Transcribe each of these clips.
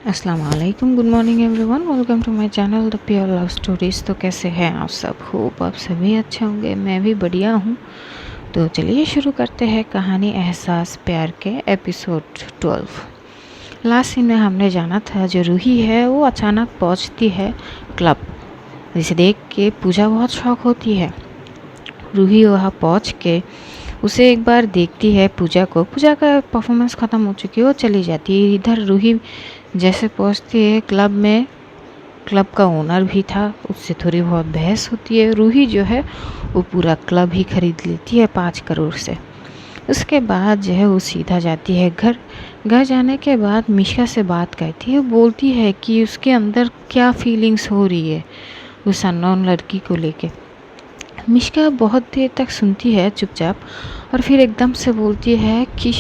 अस्सलाम वालेकुम, good morning everyone, welcome to my channel the pure love stories. तो कैसे हैं आप सब? होप आप सभी अच्छे होंगे, मैं भी बढ़िया हूँ। तो चलिए शुरू करते हैं कहानी एहसास प्यार के एपिसोड 12। लास्ट सीन में हमने जाना था जो रूही है वो अचानक पहुँचती है क्लब, जिसे देख के पूजा बहुत शौक होती है। रूही वहाँ पहुँच के उसे एक बार देखती है पूजा को। पूजा का परफॉर्मेंस ख़त्म हो चुकी है, वो चली जाती है। इधर रूही जैसे पहुँचती है क्लब में, क्लब का ओनर भी था, उससे थोड़ी बहुत बहस होती है। रूही जो है वो पूरा क्लब ही खरीद लेती है 5 करोड़ से। उसके बाद जो है वो सीधा जाती है घर। घर जाने के बाद मिशा से बात करती है, बोलती है कि उसके अंदर क्या फीलिंग्स हो रही है उस अननोन लड़की को लेके। मिशका बहुत देर तक सुनती है चुपचाप, और फिर एकदम से बोलती है कि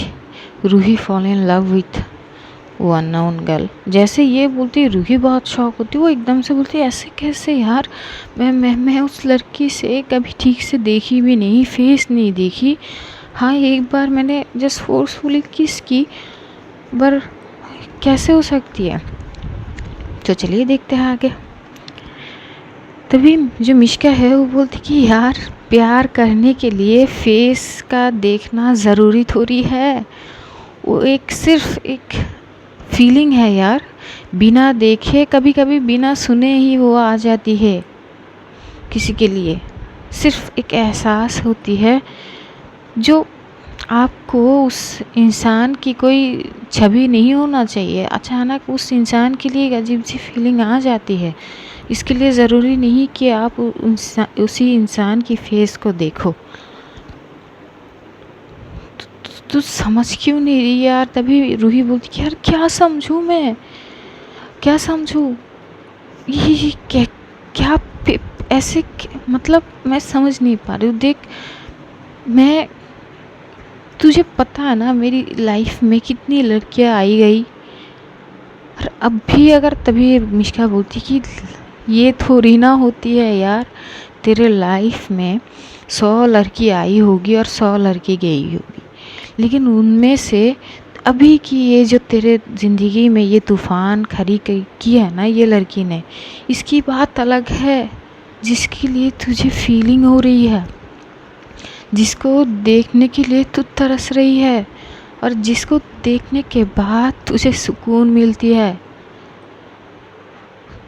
Roohi fall in love with वो अननोन गर्ल। जैसे ये बोलती रूही बहुत शॉक होती, वो एकदम से बोलती ऐसे कैसे यार, मैं उस लड़की से कभी ठीक से देखी भी नहीं, फेस नहीं देखी। हाँ, एक बार मैंने जस्ट फोर्सफुली किस की, पर कैसे हो सकती है। तो चलिए देखते हैं आगे। तभी जो मिशका है वो बोलती कि यार, प्यार करने के लिए फेस का देखना ज़रूरी थोड़ी है, वो एक सिर्फ एक फीलिंग है यार। बिना देखे, कभी कभी बिना सुने ही वो आ जाती है किसी के लिए। सिर्फ एक एहसास होती है जो आपको उस इंसान की कोई छवि नहीं होना चाहिए, अचानक उस इंसान के लिए एक अजीब सी फीलिंग आ जाती है। इसके लिए ज़रूरी नहीं कि आप उसी इंसान की फेस को देखो। तो समझ क्यों नहीं रही यार? तभी रूही बोलती कि यार क्या समझूं मैं, क्या समझूं? ये क्या क्या ऐसे मतलब मैं समझ नहीं पा रही हूँ। देख, मैं तुझे पता है ना मेरी लाइफ में कितनी लड़कियां आई गई, और अब भी अगर तभी मिशका बोलती कि ये थोड़ी ना होती है यार, तेरे लाइफ में 100 लड़की आई होगी और 100 लड़की गई होगी, लेकिन उनमें से अभी की ये जो तेरे ज़िंदगी में ये तूफ़ान खड़ी की है ना ये लड़की ने, इसकी बात अलग है। जिसके लिए तुझे फीलिंग हो रही है, जिसको देखने के लिए तू तरस रही है, और जिसको देखने के बाद तुझे सुकून मिलती है,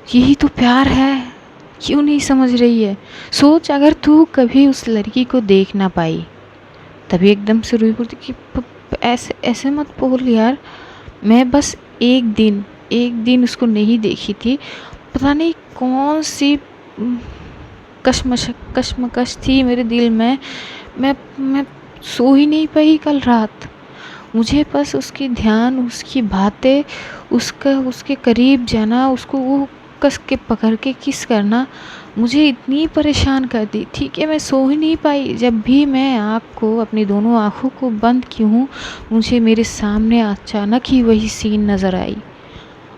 यही तो प्यार है। क्यों नहीं समझ रही है? सोच, अगर तू कभी उस लड़की को देख ना पाई। तभी एकदम से रूही बोलती कि ऐसे ऐसे मत बोल यार, मैं बस एक दिन उसको नहीं देखी थी। पता नहीं कौन सी कश्मकश थी मेरे दिल में। मैं सो ही नहीं पाई कल रात। मुझे बस उसकी ध्यान, उसकी बातें, उसके करीब जाना, उसको वो कस के पकड़ के किस करना मुझे इतनी परेशान कर दी थी कि मैं सो ही नहीं पाई। जब भी मैं अपनी दोनों आँखों को बंद की हूँ, मुझे मेरे सामने अचानक ही वही सीन नज़र आई,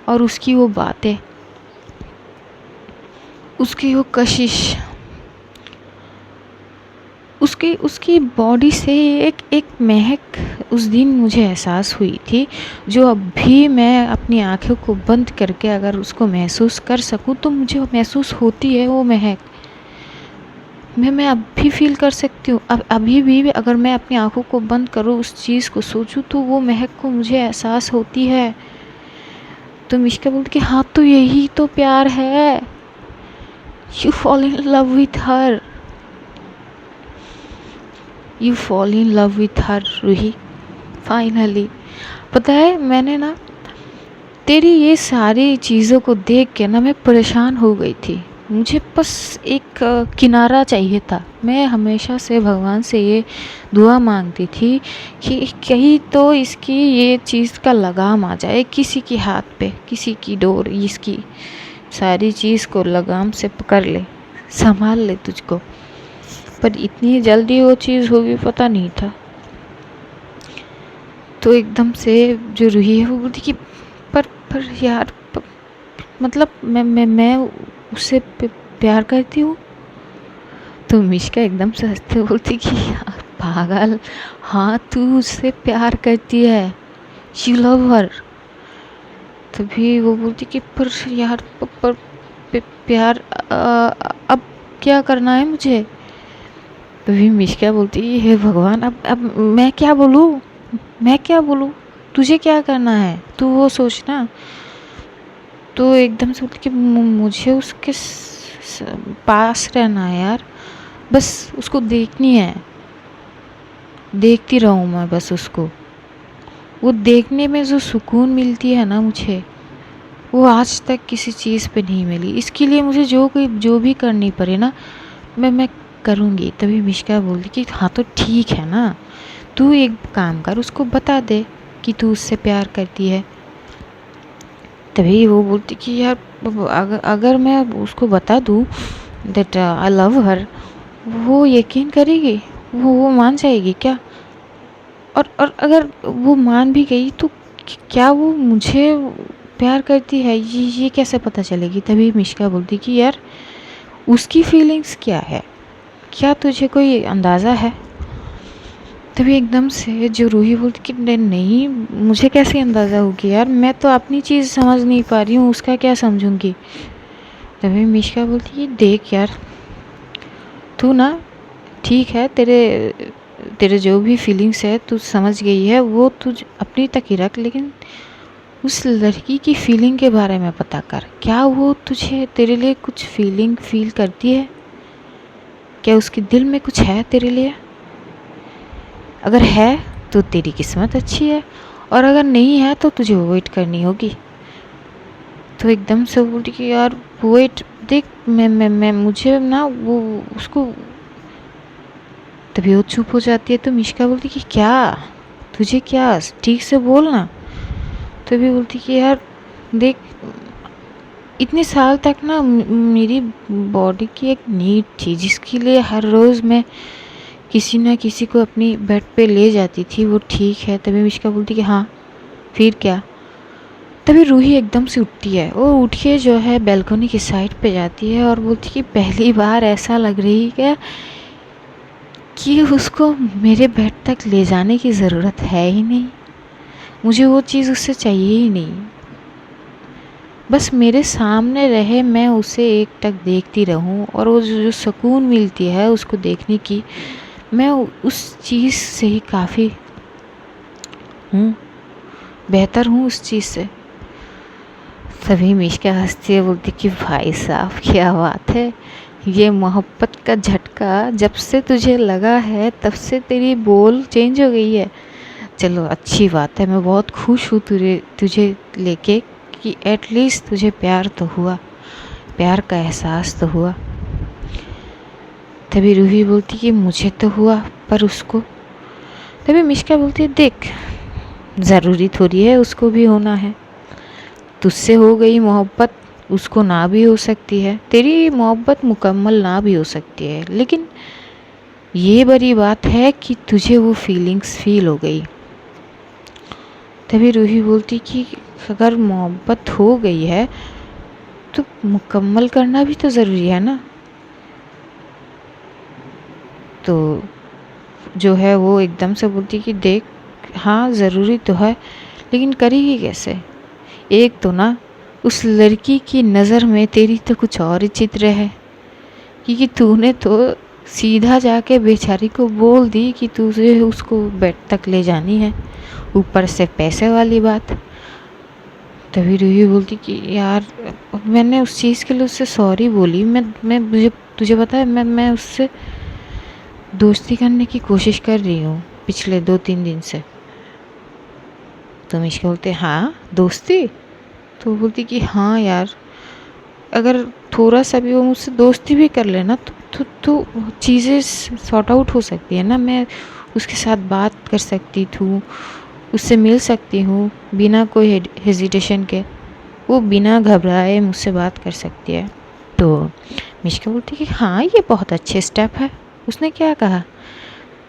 और उसकी वो बातें, उसकी वो कशिश, उसकी बॉडी से एक एक महक उस दिन मुझे एहसास हुई थी, जो अब भी मैं अपनी आँखों को बंद करके अगर उसको महसूस कर सकूं तो मुझे महसूस होती है वो महक। मैं अब भी फील कर सकती हूँ। अब अभी भी अगर मैं अपनी आँखों को बंद करूँ, उस चीज़ को सोचूं, तो वो महक को मुझे एहसास होती है। तो मिश्का बोलती कि हाँ, तो यही तो प्यार है। You fall in love with her, you fall in love with her Roohi, finally. पता है, मैंने ना तेरी ये सारी चीज़ों को देख के ना मैं परेशान हो गई थी। मुझे बस एक किनारा चाहिए था। मैं हमेशा से भगवान से ये दुआ मांगती थी कि कहीं तो इसकी ये चीज़ का लगाम आ जाए, किसी के हाथ पे, किसी की डोर इसकी सारी चीज़ को लगाम से पकड़ ले, संभाल ले तुझको। पर इतनी जल्दी वो चीज़ होगी पता नहीं था। तो एकदम से जो रूही है वो बोलती कि पर यार, मतलब मैं उससे प्यार करती हूँ। तो मिश्का एकदम से हंसते बोलती कि यार पागल, हाँ तू उससे प्यार करती है, यू लव हर। तभी वो बोलती कि पर यार प्यार अब क्या करना है मुझे। तभी मिश्का बोलती हे भगवान, अब मैं क्या बोलूँ, मैं क्या बोलूँ, तुझे क्या करना है तू वो सोचना। तो एकदम से बोलती कि मुझे उसके पास रहना है यार, बस उसको देखनी है, देखती रहूँ मैं बस उसको। वो देखने में जो सुकून मिलती है ना मुझे, वो आज तक किसी चीज़ पे नहीं मिली। इसके लिए मुझे जो भी करनी पड़े ना, मैं करूँगी। तभी मिश्का बोलती कि हाँ तो ठीक है ना, तू एक काम कर, उसको बता दे कि तू उससे प्यार करती है। तभी वो बोलती कि यार अगर मैं उसको बता दूँ दैट आई लव हर, वो यकीन करेगी, वो मान जाएगी क्या? और अगर वो मान भी गई तो क्या वो मुझे प्यार करती है, ये कैसे पता चलेगी? तभी मिश्का बोलती कि यार उसकी फीलिंग्स क्या है, क्या तुझे कोई अंदाज़ा है? तभी एकदम से जो रूही बोलती कि नहीं, मुझे कैसे अंदाज़ा होगी यार, मैं तो अपनी चीज़ समझ नहीं पा रही हूँ, उसका क्या समझूंगी। तभी मिश्का बोलती है देख यार, तू ना ठीक है, तेरे तेरे जो भी फीलिंग्स है तू समझ गई है, वो तू अपनी तक ही रख, लेकिन उस लड़की की फीलिंग के बारे में पता कर। क्या वो तुझे तेरे लिए कुछ फील करती है? क्या उसके दिल में कुछ है तेरे लिए? अगर है तो तेरी किस्मत अच्छी है, और अगर नहीं है तो तुझे वेट करनी होगी। तो एकदम से बोली कि यार वेट, देख मैं मुझे ना वो उसको। तभी वो चुप हो जाती है। तो मिश्का बोलती कि क्या, तुझे क्या, ठीक से बोल ना। तभी बोलती कि यार देख, इतने साल तक ना मेरी बॉडी की एक नीड थी जिसके लिए हर रोज़ मैं किसी ना किसी को अपनी बेड पे ले जाती थी, वो ठीक है। तभी मिश्का बोलती कि हाँ फिर क्या। तभी रूही एकदम से उठती है, वो उठ के जो है बैल्कनी की साइड पे जाती है और बोलती कि पहली बार ऐसा लग रही है कि उसको मेरे बेड तक ले जाने की ज़रूरत है ही नहीं, मुझे वो चीज़ उससे चाहिए ही नहीं, बस मेरे सामने रहे, मैं उसे एक टक देखती रहूं, और वो जो सुकून मिलती है उसको देखने की, मैं उस चीज़ से ही काफ़ी हूँ, बेहतर हूँ उस चीज़ से। सभी मिश्का हंसती है, बोलती कि भाई साहब क्या बात है, ये मोहब्बत का झटका जब से तुझे लगा है तब से तेरी बोल चेंज हो गई है। चलो अच्छी बात है, मैं बहुत खुश हूँ तुझे लेके कि एटलीस्ट तुझे प्यार तो हुआ, प्यार का एहसास तो हुआ। तभी रूही बोलती कि मुझे तो हुआ पर उसको। तभी मिश्का बोलती है देख, ज़रूरी थोड़ी है उसको भी होना है, तुझसे हो गई मोहब्बत उसको ना भी हो सकती है, तेरी मोहब्बत मुकम्मल ना भी हो सकती है, लेकिन ये बड़ी बात है कि तुझे वो फीलिंग्स फील हो गई। तभी रूही बोलती कि अगर मोहब्बत हो गई है तो मुकम्मल करना भी तो ज़रूरी है ना। तो जो है वो एकदम से बोलती कि देख, हाँ ज़रूरी तो है, लेकिन करेगी कैसे? एक तो ना उस लड़की की नज़र में तेरी तो कुछ और ही चित्र है, क्योंकि तूने तो सीधा जाके बेचारी को बोल दी कि तुझे उसको बेड तक ले जानी है, ऊपर से पैसे वाली बात। तभी रूही बोलती कि यार मैंने उस चीज़ के लिए उससे सॉरी बोली, मैं मुझे तुझे पता है मैं उससे दोस्ती करने की कोशिश कर रही हूँ पिछले 2-3 दिन से। तो मिश्का बोलते हाँ दोस्ती? तो बोलती कि हाँ यार, अगर थोड़ा सा भी वो मुझसे दोस्ती भी कर लेना तो चीज़ें सॉर्ट आउट हो सकती है ना, मैं उसके साथ बात कर सकती हूँ, उससे मिल सकती हूँ बिना कोई हेजिटेशन के, वो बिना घबराए मुझसे बात कर सकती है। तो मिश्का बोलती कि हाँ ये बहुत अच्छे स्टेप है। उसने क्या कहा?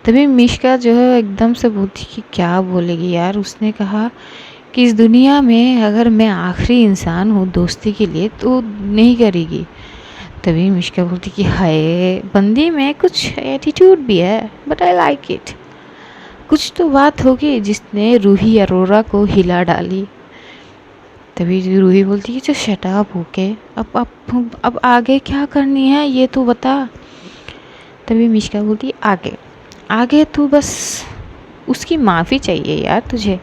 तभी मिश्का जो है एकदम से बोलती कि क्या बोलेगी यार, उसने कहा कि इस दुनिया में अगर मैं आखिरी इंसान हूँ दोस्ती के लिए तो नहीं करेगी। तभी मिश्का बोलती कि हाय बंदी में कुछ एटीट्यूड भी है, बट आई लाइक इट। कुछ तो बात होगी जिसने रूही अरोरा को हिला डाली। तभी रूही बोलती है, जो शट अप होके अब आगे क्या करनी है ये तो बता। तभी मिष्का बोलती है, आगे आगे तू बस उसकी माफ़ी चाहिए यार तुझे।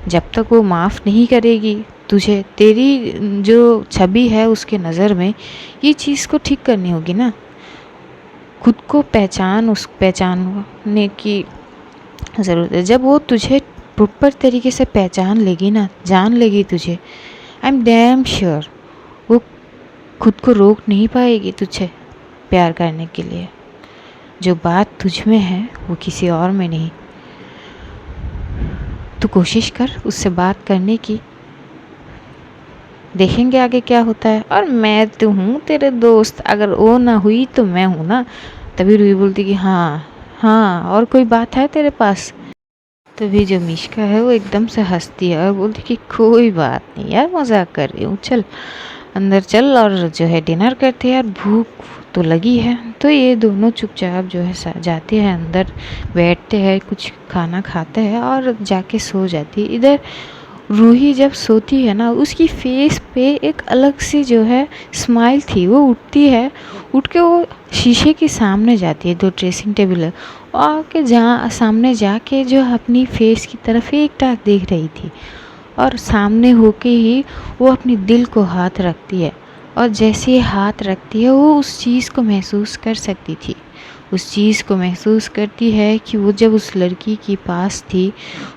जब तक वो माफ़ नहीं करेगी तुझे, तेरी जो छवि है उसके नज़र में, ये चीज़ को ठीक करनी होगी ना। खुद को पहचानने की ज़रूरत है। जब वो तुझे प्रॉपर तरीके से पहचान लेगी ना, जान लेगी तुझे, आई एम डैम श्योर वो खुद को रोक नहीं पाएगी तुझे प्यार करने के लिए। जो बात तुझ में है वो किसी और में नहीं। तू कोशिश कर उससे बात करने की, देखेंगे आगे क्या होता है। और मैं तो हूँ तेरे दोस्त, अगर वो ना हुई तो मैं हूँ ना। तभी रूही बोलती कि हाँ हाँ, और कोई बात है तेरे पास। तभी जो मिष्का है वो एकदम से हंसती है और बोलती कि कोई बात नहीं यार, मजाक कर रही हूँ, चल अंदर चल और जो है डिनर करते हैं यार, भूख तो लगी है। तो ये दोनों चुपचाप जो है जाते हैं अंदर, बैठते हैं, कुछ खाना खाते हैं और जाके सो जाती है। इधर रूही जब सोती है ना, उसकी फेस पे एक अलग सी जो है स्माइल थी। वो उठती है, उठ के वो शीशे के सामने जाती है, दो ड्रेसिंग टेबल है, आके जहाँ सामने जाके जो अपनी फेस की तरफ एक टाक देख रही थी, और सामने होके ही वो अपनी दिल को हाथ रखती है। और जैसे ही हाथ रखती है वो उस चीज़ को महसूस कर सकती थी, उस चीज़ को महसूस करती है कि वो जब उस लड़की के पास थी,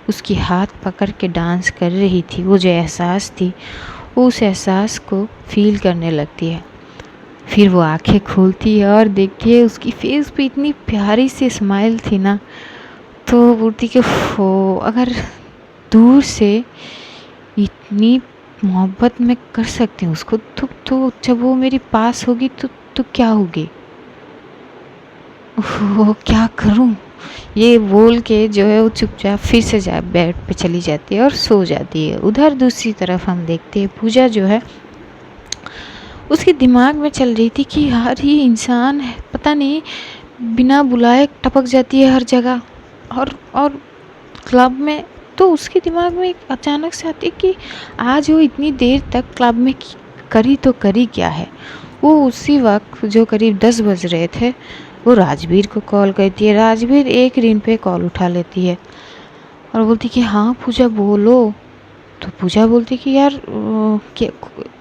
उसकी हाथ पकड़ के डांस कर रही थी, वो जो एहसास थी, वो उस एहसास को फील करने लगती है। फिर वो आंखें खोलती है और देखती है उसकी फेस पे इतनी प्यारी सी स्माइल थी ना। तो बोलती कि हो, अगर दूर से इतनी मोहब्बत मैं कर सकती हूँ उसको, तो जब वो मेरे पास होगी तो क्या होगी, वो क्या करूँ। ये बोल के जो है वो चुपचाप फिर से बेड पे चली जाती है और सो जाती है। उधर दूसरी तरफ हम देखते हैं पूजा जो है, उसके दिमाग में चल रही थी कि यार ये इंसान है, पता नहीं बिना बुलाए टपक जाती है हर जगह, और क्लब में। तो उसके दिमाग में एक अचानक से आती है कि आज वो इतनी देर तक क्लब में करी तो करी क्या है। वो उसी वक्त जो करीब 10 बज रहे थे, वो राजवीर को कॉल करती है। राजवीर एक रिंग पे कॉल उठा लेती है और बोलती कि हाँ पूजा बोलो। तो पूजा बोलती कि यार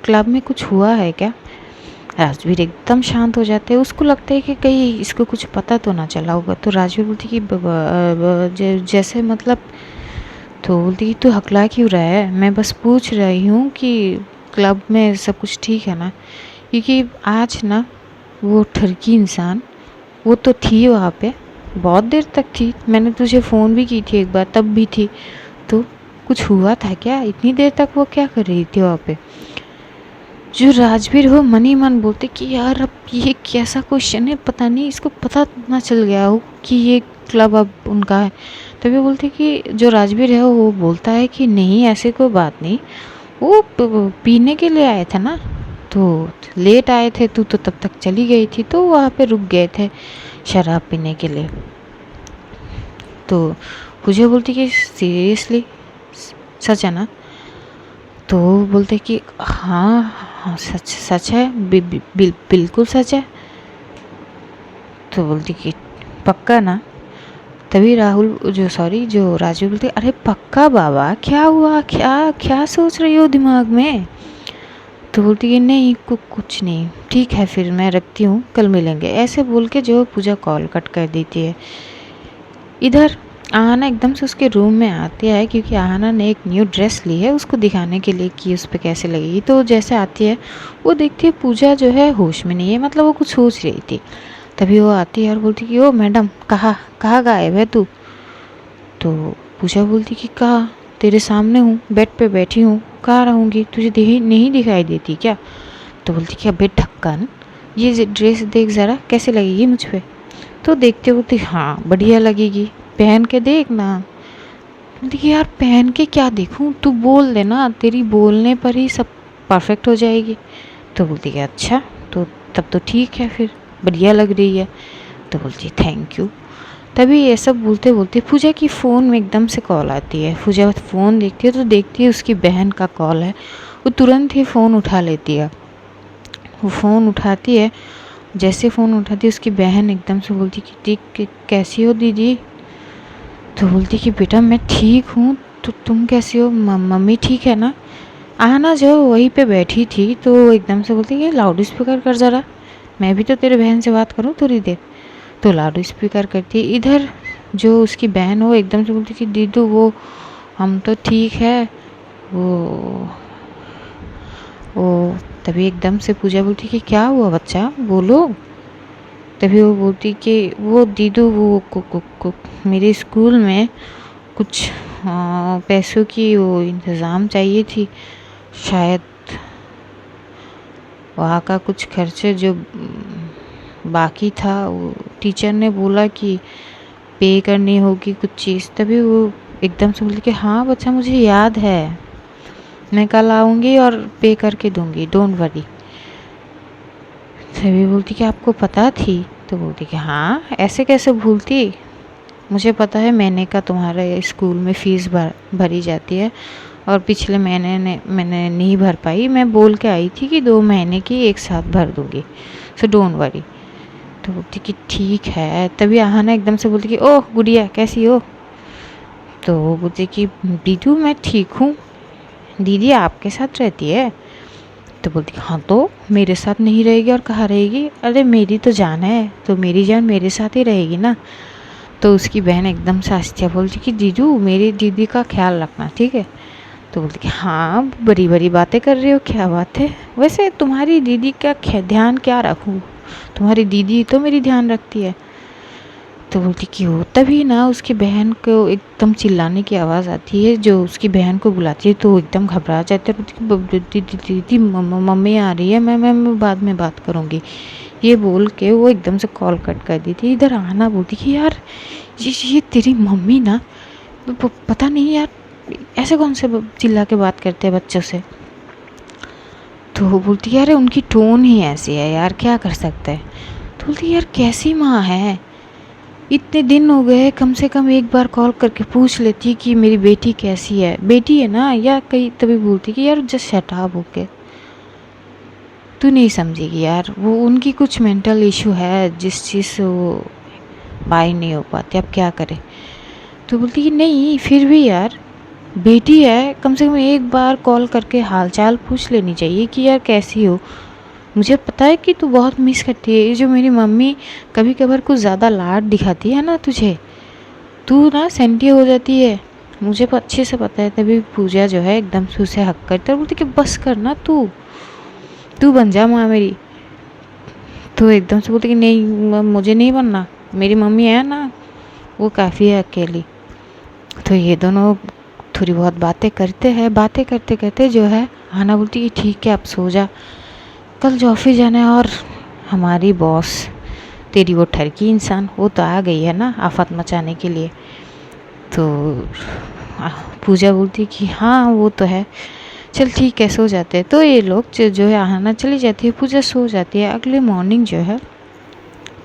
क्लब में कुछ हुआ है क्या। राजवीर एकदम शांत हो जाते हैं, उसको लगता है कि कहीं इसको कुछ पता तो ना चला होगा। तो राजवीर बोलती कि जैसे मतलब। तो बोलती कि तू हकला क्यों रहा है, मैं बस पूछ रही हूँ कि क्लब में सब कुछ ठीक है ना। क्योंकि आज ना वो ठरकी इंसान, वो तो थी वहाँ पे, बहुत देर तक थी, मैंने तुझे फ़ोन भी की थी एक बार, तब भी थी। तो कुछ हुआ था क्या, इतनी देर तक वो क्या कर रही थी वहाँ पे। जो राजवीर हो मन ही मन बोलते कि यार अब ये कैसा क्वेश्चन है, पता नहीं इसको पता ना चल गया हो कि ये क्लब अब उनका है। तभी बोलते कि जो राजवीर है वो बोलता है कि नहीं ऐसे कोई बात नहीं, वो पीने के लिए आए थे ना, तो लेट आए थे, तू तो तब तक चली गई थी, तो वहाँ पे रुक गए थे शराब पीने के लिए। तो मुझे बोलती कि सीरियसली सच है ना। तो बोलते कि हाँ हाँ सच सच है, बिल्कुल सच है। तो बोलती कि पक्का ना। तभी जो राजू बोलते अरे पक्का बाबा, क्या हुआ, क्या क्या सोच रही हो दिमाग में। तो बोलती कि नहीं कुछ नहीं, ठीक है फिर मैं रखती हूँ, कल मिलेंगे। ऐसे बोल के जो पूजा कॉल कट कर देती है। इधर आहाना एकदम से उसके रूम में आती है, क्योंकि आहाना ने एक न्यू ड्रेस ली है उसको दिखाने के लिए कि उस पर कैसे लगेगी। तो जैसे आती है वो देखती है पूजा जो है होश में नहीं है, मतलब वो कुछ सोच रही थी। तभी वो आती है और बोलती कि ओ मैडम, कहाँ गायब है तू। तो पूजा बोलती कि कहाँ, तेरे सामने हूँ, बेड पे बैठी हूँ, कहाँ रहूँगी, तुझे नहीं दिखाई देती क्या। तो बोलती कि अबे ढक्कन, ये ड्रेस देख ज़रा कैसे लगेगी मुझ पर। तो देखते बोलती हाँ बढ़िया लगेगी, पहन के देख ना। बोलती कि यार पहन के क्या देखूँ, तू बोल दे ना, तेरी बोलने पर ही सब परफेक्ट हो जाएगी। तो बोलती कि अच्छा, तो तब तो ठीक है, फिर बढ़िया लग रही है। तो बोलती थैंक यू। तभी ये सब बोलते बोलते पूजा की फ़ोन में एकदम से कॉल आती है। पूजा फ़ोन देखती है तो देखती है उसकी बहन का कॉल है। वो तुरंत ही फ़ोन उठा लेती है। वो फ़ोन उठाती है, जैसे फ़ोन उठाती है उसकी बहन एकदम से बोलती कि देख कैसी हो दीदी। तो बोलती कि बेटा मैं ठीक हूँ, तो तुम कैसी हो, मम्मी ठीक है ना। आना जो वहीं पे बैठी थी तो एकदम से बोलती कि लाउड स्पीकर कर ज़रा, मैं भी तो तेरे बहन से बात करूँ थोड़ी देर। तो लाउड स्पीकर करती है। इधर जो उसकी बहन हो एकदम से बोलती कि दीदू वो हम तो ठीक है। वो तभी एकदम से पूजा बोलती कि क्या हुआ बच्चा बोलो। तभी वो बोलती कि वो दीदू वो मेरे स्कूल में कुछ पैसों की वो इंतज़ाम चाहिए थी, शायद वहाँ का कुछ खर्चे जो बाकी था वो टीचर ने बोला कि पे करनी होगी कुछ चीज़। तभी वो एकदम से बोली कि हाँ बच्चा मुझे याद है, मैं कल आऊँगी और पे करके दूँगी, डोंट वरी। तभी बोलती कि आपको पता थी। तो बोलती कि हाँ ऐसे कैसे भूलती, मुझे पता है महीने का तुम्हारे स्कूल में फ़ीस भरी जाती है और पिछले महीने मैंने नहीं भर पाई, मैं बोल के आई थी कि 2 महीने की एक साथ भर दूँगी, सो डोंट वरी। तो बोलती कि ठीक है। तभी आहाना एकदम से बोलती कि ओह गुड़िया कैसी हो। तो वो बोलती कि दीदू मैं ठीक हूँ, दीदी आपके साथ रहती है। तो बोलती हाँ तो मेरे साथ नहीं रहेगी और कहाँ रहेगी, अरे मेरी तो जान है तो मेरी जान मेरे साथ ही रहेगी ना। तो उसकी बहन एकदम से आस्तिया बोलती कि जीजू मेरी दीदी का ख्याल रखना ठीक है। तो बोलती कि हाँ बड़ी बड़ी बातें कर रही हो, क्या बात है, वैसे तुम्हारी दीदी का ध्यान क्या रखूँ, तुम्हारी दीदी तो मेरी ध्यान रखती है। तो बोलती कि हो। तभी ना उसकी बहन को एकदम चिल्लाने की आवाज़ आती है, जो उसकी बहन को बुलाती है तो एकदम घबरा जाती है। बोलती कि दीदी मम्मी आ रही है, मैं बाद में बात करूँगी। ये बोल के वो एकदम से कॉल कट कर दी थी। इधर आना बोलती कि यार ये तेरी मम्मी ना पता नहीं यार ऐसे कौन से चिल्ला के बात करते हैं बच्चों से। तो वो बोलती यार उनकी टोन ही ऐसी है यार, क्या कर सकते हैं। तो बोलती यार कैसी माँ है, इतने दिन हो गए, कम से कम एक बार कॉल करके पूछ लेती कि मेरी बेटी कैसी है, बेटी है ना या कहीं। तभी बोलती कि यार जस्ट शट अप होके, तू नहीं समझेगी यार, वो उनकी कुछ मेंटल इशू है जिस चीज़ से वो बाई नहीं हो पाते, अब क्या करें। तो बोलती कि नहीं फिर भी यार बेटी है, कम से कम एक बार कॉल करके हालचाल पूछ लेनी चाहिए कि यार कैसी हो। मुझे पता है कि तू बहुत मिस करती है, ये जो मेरी मम्मी कभी कभार कुछ ज़्यादा लाड दिखाती है ना तुझे, तू ना सेंटी हो जाती है, मुझे अच्छे से पता है। तभी पूजा जो है एकदम से उसे हक करती है, बोलती कि बस करना, तू बन जा माँ मेरी। तो एकदम से बोलती कि नहीं मुझे नहीं बनना, मेरी मम्मी है ना वो काफ़ी है अकेली। तो ये दोनों थोड़ी बहुत बातें करते हैं, बातें करते करते जो है आना बोलती कि ठीक है अब सो जा, कल जो ऑफिस जाना है। और हमारी बॉस तेरी वो ठरकी इंसान वो तो आ गई है ना आफत मचाने के लिए। तो पूजा बोलती कि हाँ वो तो है, चल ठीक है सो जाते हैं। तो ये लोग जो है आहाना चली जाती है, पूजा सो जाती है। अगले मॉर्निंग जो है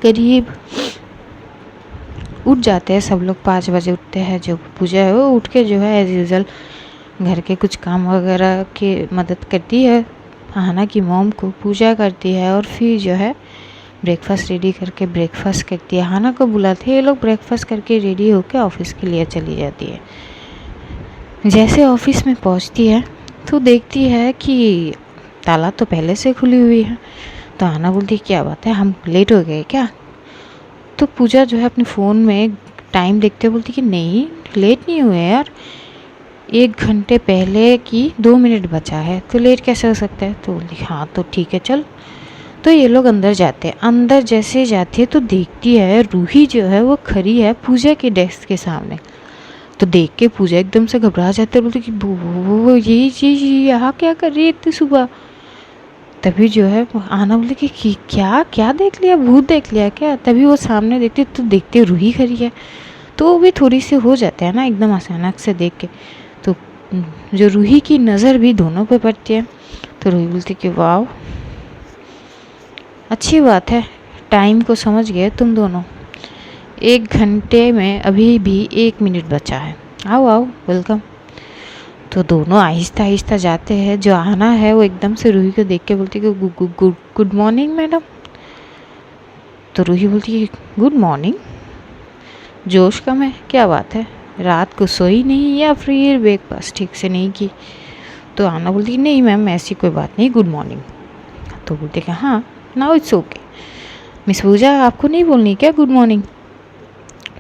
करीब उठ जाते हैं सब लोग, 5 बजे उठते हैं। जो पूजा है वो उठ के जो है एज़ यूज़ुअल घर के कुछ काम वगैरह की मदद करती है आहाना की मॉम को, पूजा करती है और फिर जो है ब्रेकफास्ट रेडी करके ब्रेकफास्ट करती है। आहाना को बुलाती है, ये लोग ब्रेकफास्ट करके रेडी होकर ऑफिस के लिए चली जाती है। जैसे ऑफिस में पहुंचती है तो देखती है कि ताला तो पहले से खुली हुई है। तो आहाना बोलती है क्या बात है, हम लेट हो गए क्या। तो पूजा जो है अपने फ़ोन में टाइम देखते बोलती कि नहीं लेट नहीं हुए यार, 1 घंटे पहले की 2 मिनट बचा है, तो लेट कैसे हो सकता है। तो बोली हाँ तो ठीक है चल। तो ये लोग अंदर जाते हैं, अंदर जैसे जाती है तो देखती है रूही जो है वो खड़ी है पूजा के डेस्क के सामने। तो देख के पूजा एकदम से घबरा जाती है, बोलती कि वो यही चीज़ यहाँ क्या कर रही है इतनी सुबह। तभी जो है आना बोले कि क्या क्या देख लिया, भूत देख लिया क्या। तभी वो सामने देखती तो देखते रूही खड़ी है। तो वो भी थोड़ी सी हो जाते हैं ना एकदम अचानक से देख के। तो जो रूही की नज़र भी दोनों पे पड़ती है। तो रूही बोलती कि वाह अच्छी बात है, टाइम को समझ गए तुम दोनों, 1 घंटे में अभी भी 1 मिनट बचा है, आओ आओ वेलकम। तो दोनों आहिस्ता आहिस्ता जाते हैं। जो आहना है वो एकदम से रूही को देख के बोलती है कि गुड मॉर्निंग मैडम। तो रूही बोलती है गुड मॉर्निंग, जोश कम है, क्या बात है, रात को सोई नहीं या फिर ब्रेकफास्ट ठीक से नहीं की? तो आहना बोलती है नहीं मैम, ऐसी कोई बात नहीं, गुड मॉर्निंग। तो बोलते कि हाँ नाउ इट्स ओके। मिस पूजा आपको नहीं बोलनी क्या गुड मॉर्निंग?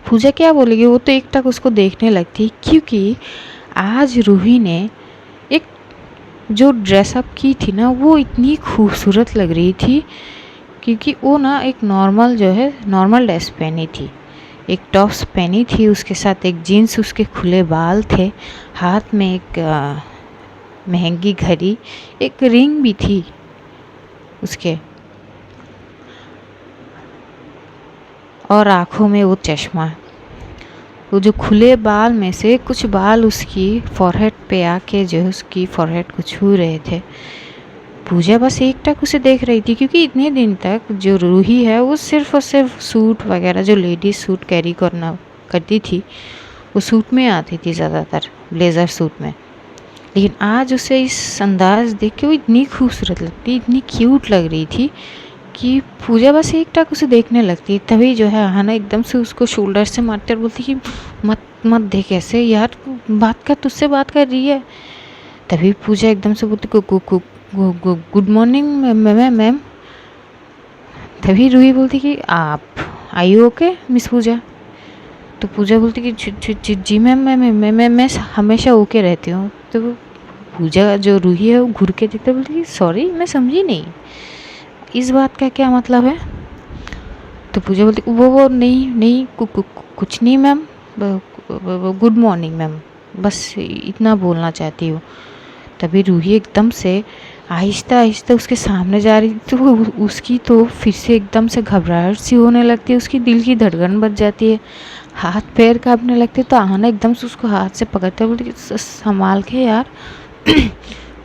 पूजा क्या बोलेगी, वो तो एक टक उसको देखने लगती, क्योंकि आज रूही ने एक जो ड्रेसअप की थी ना वो इतनी खूबसूरत लग रही थी, क्योंकि वो ना एक नॉर्मल ड्रेस पहनी थी, एक टॉप्स पहनी थी, उसके साथ एक जीन्स, उसके खुले बाल थे, हाथ में एक महंगी घड़ी, एक रिंग भी थी उसके, और आँखों में वो चश्मा। वो जो खुले बाल में से कुछ बाल उसकी फॉरहेड पे आके जो उसकी फॉरहेड को छू रहे थे। पूजा बस एक टक उसे देख रही थी, क्योंकि इतने दिन तक जो रूही है वो सिर्फ और सिर्फ सूट वगैरह, जो लेडीज सूट कैरी करती थी वो सूट में आती थी ज़्यादातर, ब्लेज़र सूट में। लेकिन आज उसे इस अंदाज देख के वो इतनी खूबसूरत लगती, इतनी क्यूट लग रही थी कि पूजा बस एक टक उसे देखने लगती। तभी जो है आहना एकदम से उसको शोल्डर से मारते और बोलती कि मत मत देख ऐसे यार, बात कर, तुझसे बात कर रही है। तभी पूजा एकदम से बोलती गुड मॉर्निंग मैम। तभी रूही बोलती कि आप आई ओके मिस पूजा? तो पूजा बोलती कि जी मैम, मैं हमेशा ओके रहती हूँ। तो पूजा जो रूही है वो घूर के देखते बोलती कि सॉरी मैं समझी नहीं, इस बात का क्या मतलब है? तो पूजा बोलती वो नहीं कुछ नहीं मैम, गुड मॉर्निंग मैम, बस इतना बोलना चाहती हूँ। तभी रूही एकदम से आहिस्ता आहिस्ता उसके सामने जा रही थी, तो उसकी तो फिर से एकदम से घबराहट सी होने लगती है, उसकी दिल की धड़कन बढ़ जाती है, हाथ पैर कांपने लगते। तो आहना एकदम से उसको हाथ से पकड़ते बोलती संभाल के यार,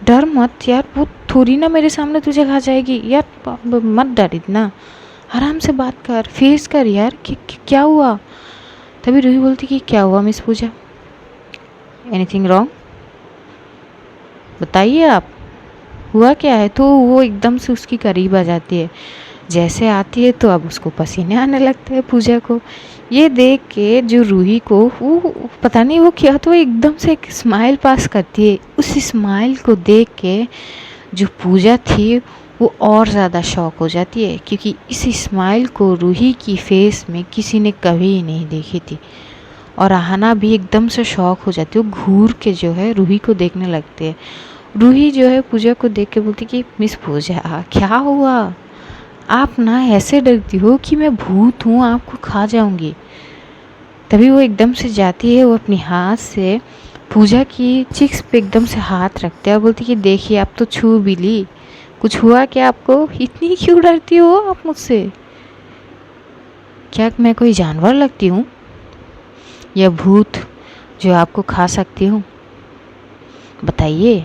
डर मत यार, वो थोड़ी ना मेरे सामने तुझे खा जाएगी यार, मत डर इतना, आराम से बात कर, फेस कर यार, क्या हुआ? तभी रूही बोलती कि क्या हुआ मिस पूजा, एनीथिंग रॉन्ग, बताइए आप, हुआ क्या है? तो वो एकदम से उसकी करीब आ जाती है। जैसे आती है तो अब उसको पसीने आने लगते हैं पूजा को। ये देख के जो रूही को वो पता नहीं वो क्या, तो एकदम से एक स्माइल पास करती है। उस स्माइल को देख के जो पूजा थी वो और ज़्यादा शॉक हो जाती है, क्योंकि इस स्माइल को रूही की फेस में किसी ने कभी नहीं देखी थी। और आहना भी एकदम से शॉक हो जाती है, वो घूर के जो है रूही को देखने लगती है। रूही जो है पूजा को देख के बोलती कि मिस पूजा क्या हुआ, आप ना ऐसे डरती हो कि मैं भूत हूँ, आपको खा जाऊंगी। तभी वो एकदम से जाती है, वो अपने हाथ से पूजा की चिक्स पे एकदम से हाथ रखते हैं और बोलती कि देखिए आप तो छू भी ली, कुछ हुआ क्या आपको, इतनी क्यों डरती हो आप मुझसे? क्या मैं कोई जानवर लगती हूँ या भूत जो आपको खा सकती हूँ? बताइए।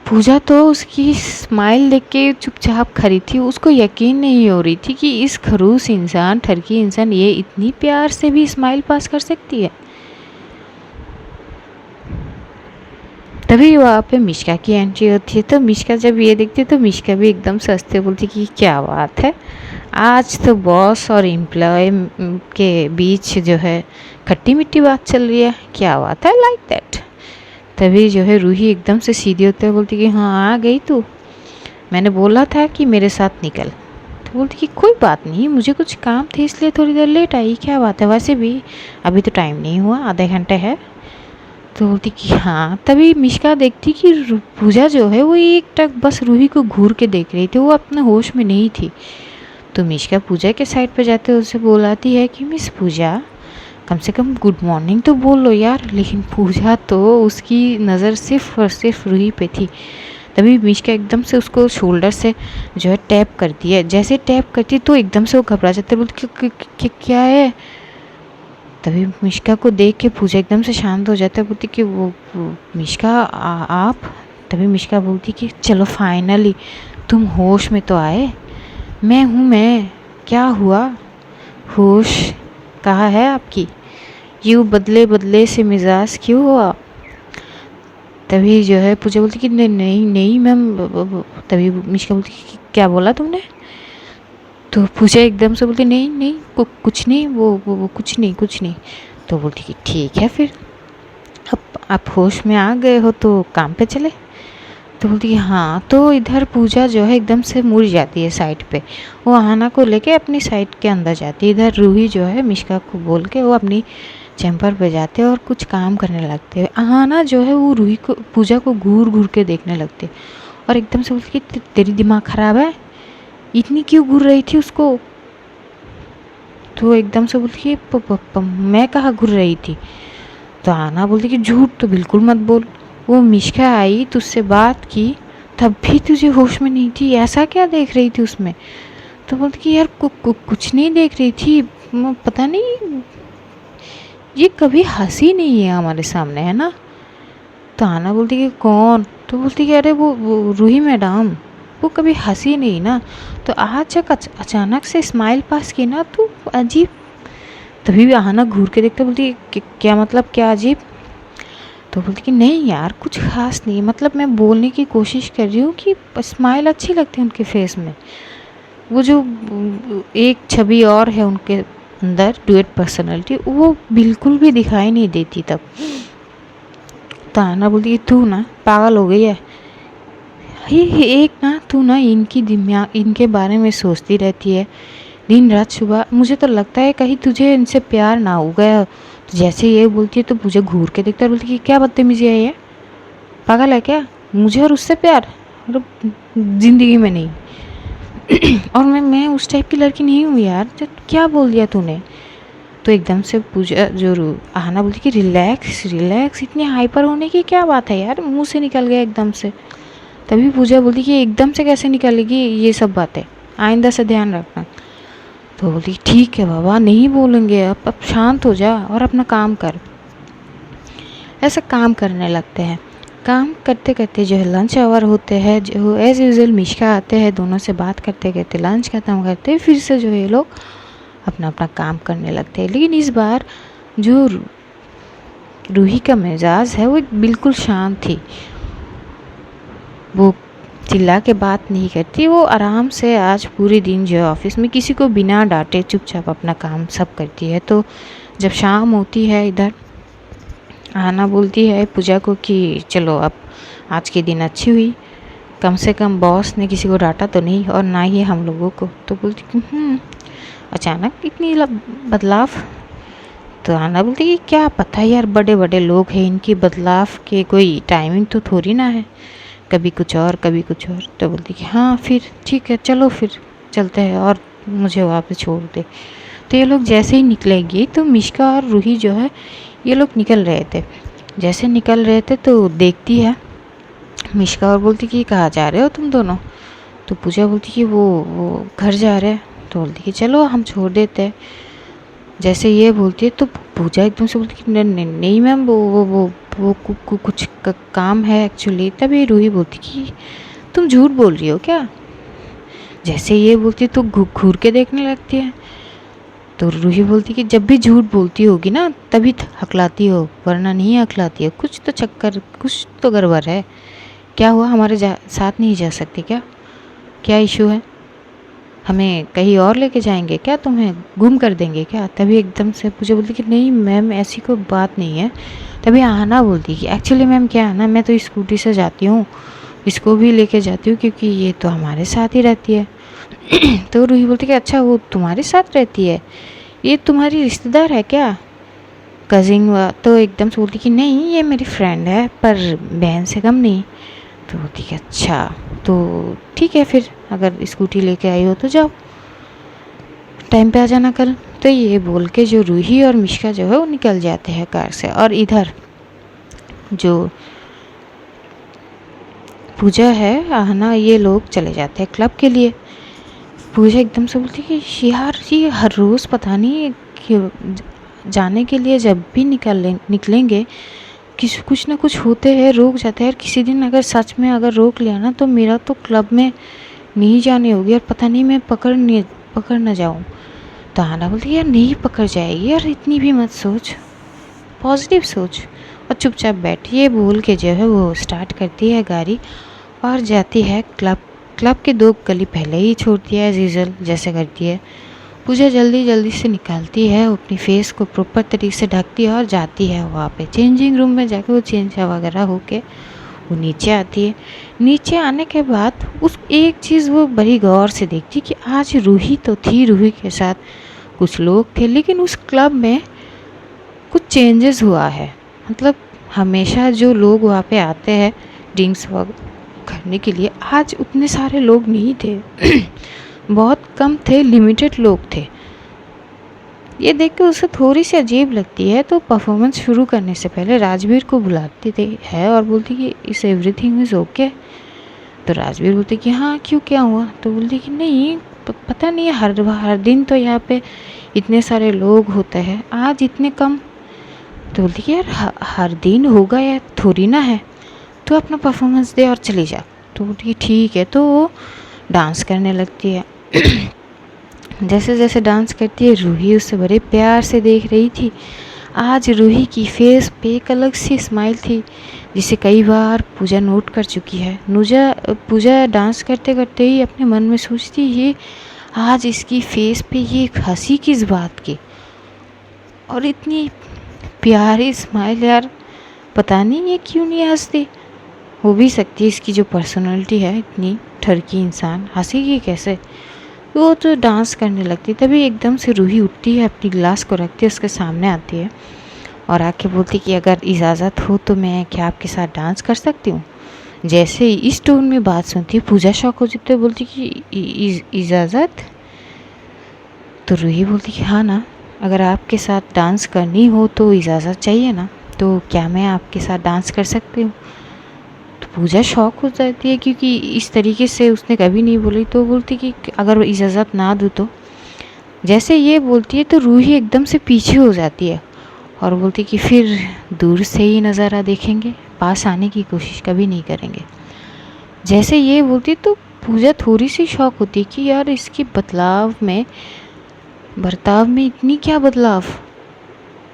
पूजा तो उसकी स्माइल देख के चुपचाप खड़ी थी, उसको यकीन नहीं हो रही थी कि इस खड़ूस इंसान, ठरकी इंसान ये इतनी प्यार से भी स्माइल पास कर सकती है। तभी वहाँ पे मिश्का की एंट्री होती है। तो मिश्का जब ये देखती है तो मिश्का भी एकदम से हंसते बोलती कि क्या बात है, आज तो बॉस और एम्प्लॉय के बीच जो है खट्टी मिट्टी बात चल रही है, क्या बात है, लाइक दैट। तभी जो है रूही एकदम से सीधी होते हुए बोलती कि हाँ आ गई तू, मैंने बोला था कि मेरे साथ निकल। तो बोलती कि कोई बात नहीं, मुझे कुछ काम थे इसलिए थोड़ी देर लेट आई, क्या बात है, वैसे भी अभी तो टाइम नहीं हुआ, आधे घंटे है। तो बोलती कि हाँ। तभी मिश्का देखती कि पूजा जो है वो एक टक बस रूही को घूर के देख रही थी, वो अपने होश में नहीं थी। तो मिश्का पूजा के साइड पे जाते उसे बोलाती है कि मिस पूजा कम से कम गुड मॉर्निंग तो बोल लो यार। लेकिन पूजा तो उसकी नज़र सिर्फ और सिर्फ रूही पे थी। तभी मिश्का एकदम से उसको शोल्डर से जो है टैप करती है, जैसे टैप करती तो एकदम से वो घबरा जाती है, बोलती क्या है? तभी मिश्का को देख के पूजा एकदम से शांत हो जाता है, बोलती कि वो मिश्का आप। तभी मिश्का बोलती कि चलो फाइनली तुम होश में तो आए, मैं हूँ मैं, क्या हुआ, होश कहाँ है आपकी, यूँ बदले बदले से मिजाज क्यों हुआ? तभी जो है पूजा बोलती कि नहीं नहीं नहीं मैम। तभी मिष्का बोलती कि क्या बोला तुमने? तो पूजा एकदम से बोलती नहीं नहीं कुछ नहीं, वो कुछ नहीं। तो बोलती कि ठीक है फिर, अब आप होश में आ गए हो तो काम पे चले। तो बोलती कि हाँ। तो इधर पूजा जो है एकदम से मुड़ जाती है साइड पे, वो आहाना को लेके अपनी साइड के अंदर जाती है। इधर रूही जो है मिष्का को बोल के वो अपनी चैम्बर पे जाते हैं और कुछ काम करने लगते हैं। आहाना जो है वो रूही को, पूजा को घूर घूर के देखने लगती है और एकदम से बोलती कि तेरी दिमाग ख़राब है, इतनी क्यों घूर रही थी उसको? तो एकदम से बोलती कि मैं कहाँ घूर रही थी? तो आना बोलती कि झूठ तो बिल्कुल मत बोल, वो मिष्का आई तुझसे बात की तब भी तुझे होश में नहीं थी, ऐसा क्या देख रही थी उसमें? तो बोलती कि यार कुछ नहीं देख रही थी, पता नहीं ये कभी हंसी नहीं है हमारे सामने, है ना? तो आना बोलती कि कौन? तो बोलती कि अरे वो रूही मैडम, वो कभी हंसी नहीं ना, तो आज जब अचानक से स्माइल पास की ना तो अजीब। तभी भी आहाना घूर के देखते बोलती क्या मतलब, क्या अजीब? तो बोलती कि नहीं यार कुछ खास नहीं, मतलब मैं बोलने की कोशिश कर रही हूँ कि स्माइल अच्छी लगती है उनके फेस में, वो जो एक छवि और है उनके अंदर, डुएट पर्सनालिटी, वो बिल्कुल भी दिखाई नहीं देती तब। तो आना बोलती कि तू ना पागल हो गई है, ये एक ना तू ना इनकी दिमाग, इनके बारे में सोचती रहती है दिन रात। सुबह मुझे तो लगता है कहीं तुझे इनसे प्यार ना हो गया। तो जैसे ये बोलती है तो मुझे घूर के देखता है, बोलती कि क्या बदतमीजी है ये, पागल है क्या? मुझे और उससे प्यार? और ज़िंदगी में नहीं। और मैं उस टाइप की लड़की नहीं हूँ यार, जब क्या बोल दिया तूने? तो एकदम से पूजा जो आहाना बोलती कि रिलैक्स रिलैक्स, इतनी हाइपर होने की क्या बात है यार, मुंह से निकल गया एकदम से। तभी पूजा बोलती कि एकदम से कैसे निकलेगी ये सब बातें, आइंदा से ध्यान रखना। तो बोली ठीक है बाबा नहीं बोलेंगे, अब शांत हो जा और अपना काम कर। ऐसा काम करने लगते हैं। काम करते करते जो है लंच आवर होते हैं, जो एज़ यूजुअल मिष्का आते हैं, दोनों से बात करते करते लंच खत्म करते फिर से जो है ये लोग अपना अपना काम करने लगते हैं। लेकिन इस बार जो रूही का मिजाज है वो बिल्कुल शांत थी, वो चिल्ला के बात नहीं करती, वो आराम से आज पूरे दिन जो है ऑफिस में किसी को बिना डांटे चुपचाप अपना काम सब करती है। तो जब शाम होती है इधर आना बोलती है पूजा को कि चलो अब आज के दिन अच्छी हुई, कम से कम बॉस ने किसी को डांटा तो नहीं और ना ही हम लोगों को। तो बोलती कि अचानक इतनी बदलाव? तो आना बोलती कि क्या पता यार, बड़े बड़े लोग हैं, इनकी बदलाव के कोई टाइमिंग तो थोड़ी ना है, कभी कुछ और कभी कुछ और। तो बोलती कि हाँ फिर ठीक है चलो फिर चलते हैं और मुझे वहाँ पे छोड़ दे। तो ये लोग जैसे ही निकलेंगे तो मिष्का और रूही जो है ये लोग निकल रहे थे। जैसे निकल रहे थे तो देखती है मिष्का और बोलती कि कहाँ जा रहे हो तुम दोनों? तो पूजा बोलती कि वो घर जा रहे हैं। तो बोलती कि चलो हम छोड़ देते हैं। जैसे ये बोलती है तो पूजा एकदम से बोलती कि नहीं मैम, वो कुछ काम है एक्चुअली। तभी रूही बोलती कि तुम झूठ बोल रही हो क्या? जैसे ये बोलती है तो घूर के देखने लगती है। तो रूही बोलती कि जब भी झूठ बोलती होगी ना तभी हकलाती हो, वरना नहीं हकलाती हो, कुछ तो चक्कर, कुछ तो गड़बड़ है। क्या हुआ, हमारे साथ नहीं जा सकती क्या? क्या इशू है? हमें कहीं और लेके जाएंगे क्या? तुम्हें गुम कर देंगे क्या? तभी एकदम से पूजा बोलती कि नहीं मैम ऐसी कोई बात नहीं है। तभी आना बोलती कि एक्चुअली मैम क्या है ना, मैं तो स्कूटी से जाती हूँ, इसको भी लेके जाती हूँ क्योंकि ये तो हमारे साथ ही रहती है। तो रूही बोलती कि अच्छा वो तुम्हारे साथ रहती है, ये तुम्हारी रिश्तेदार है क्या, कजिन? तो एकदम से बोलती कि नहीं ये मेरी फ्रेंड है पर बहन से कम नहीं। तो बोलती कि अच्छा तो ठीक है फिर, अगर स्कूटी लेके आई हो तो जाओ, टाइम पे आ जाना कल। तो ये बोल के जो रूही और मिष्का जो है वो निकल जाते हैं कार से। और इधर जो पूजा है आहना ये लोग चले जाते हैं क्लब के लिए। पूजा एकदम से बोलती कि यार ये हर रोज़ पता नहीं कि जाने के लिए जब भी निकलेंगे कुछ ना कुछ होते हैं, रोक जाते हैं। किसी दिन अगर सच में अगर रोक लिया ना तो मेरा तो क्लब में नहीं जाने होगी और पता नहीं मैं पकड़ ना जाऊँ। तो आना बोलती यार नहीं पकड़ जाएगी यार, इतनी भी मत सोच, पॉजिटिव सोच और चुपचाप बैठिए बोल के जो है वो स्टार्ट करती है गाड़ी और जाती है क्लब के 2 गली पहले ही छोड़ती है यूजुअल जैसे करती है। पूजा जल्दी जल्दी से निकालती है, वो अपनी फेस को प्रॉपर तरीके से ढकती है और जाती है वहाँ पे चेंजिंग रूम में जाके वो चेंज वगैरह होके वो नीचे आती है। नीचे आने के बाद उस एक चीज़ वो बड़ी गौर से देखती कि आज रूही तो थी, रूही के साथ कुछ लोग थे, लेकिन उस क्लब में कुछ चेंजेस हुआ है। मतलब हमेशा जो लोग वहाँ पे आते हैं ड्रिंक्स करने के लिए, आज उतने सारे लोग नहीं थे बहुत कम थे, लिमिटेड लोग थे। ये देख के उसे थोड़ी सी अजीब लगती है, तो परफॉर्मेंस शुरू करने से पहले राजवीर को बुलाती है और बोलती कि इस एवरीथिंग इज़ ओके। तो राजवीर बोलते कि हाँ क्यों, क्या हुआ? तो बोलती कि नहीं पता नहीं, हर दिन तो यहाँ पे इतने सारे लोग होते हैं, आज इतने कम। तो बोलती कि यार हर दिन होगा या थोड़ी ना है, तो अपना परफॉर्मेंस दे और चली जा। तो बोलती ठीक है। तो वो डांस करने लगती है जैसे जैसे डांस करती है रूही उसे बड़े प्यार से देख रही थी। आज रूही की फेस पे एक अलग सी स्माइल थी जिसे कई बार पूजा नोट कर चुकी है। पूजा डांस करते करते ही अपने मन में सोचती ये आज इसकी फेस पे ये हंसी किस बात की, और इतनी प्यारी स्माइल, यार पता नहीं ये क्यों नहीं हंसती। हो भी सकती है इसकी जो पर्सनालिटी है, इतनी ठरकी इंसान हंसेगी कैसे। वो तो डांस करने लगती, तभी एकदम से रूही उठती है, अपनी गिलास को रखती है, उसके सामने आती है और आके बोलती कि अगर इजाज़त हो तो मैं क्या आपके साथ डांस कर सकती हूँ। जैसे ही इस टोन में बात सुनती है पूजा शॉक हो जाती है, बोलती कि इजाज़त। तो रूही बोलती कि हाँ ना, अगर आपके साथ डांस करनी हो तो इजाज़त चाहिए ना, तो क्या मैं आपके साथ डांस कर सकती हूँ। तो पूजा शॉक हो जाती है क्योंकि इस तरीके से उसने कभी नहीं बोली। तो बोलती कि अगर इजाज़त ना दूँ तो। जैसे ये बोलती है तो रूही एकदम से पीछे हो जाती है और बोलती कि फिर दूर से ही नज़ारा देखेंगे, पास आने की कोशिश कभी नहीं करेंगे। जैसे ये बोलती तो पूजा थोड़ी सी शॉक होती कि यार इसकी बर्ताव में इतनी क्या बदलाव,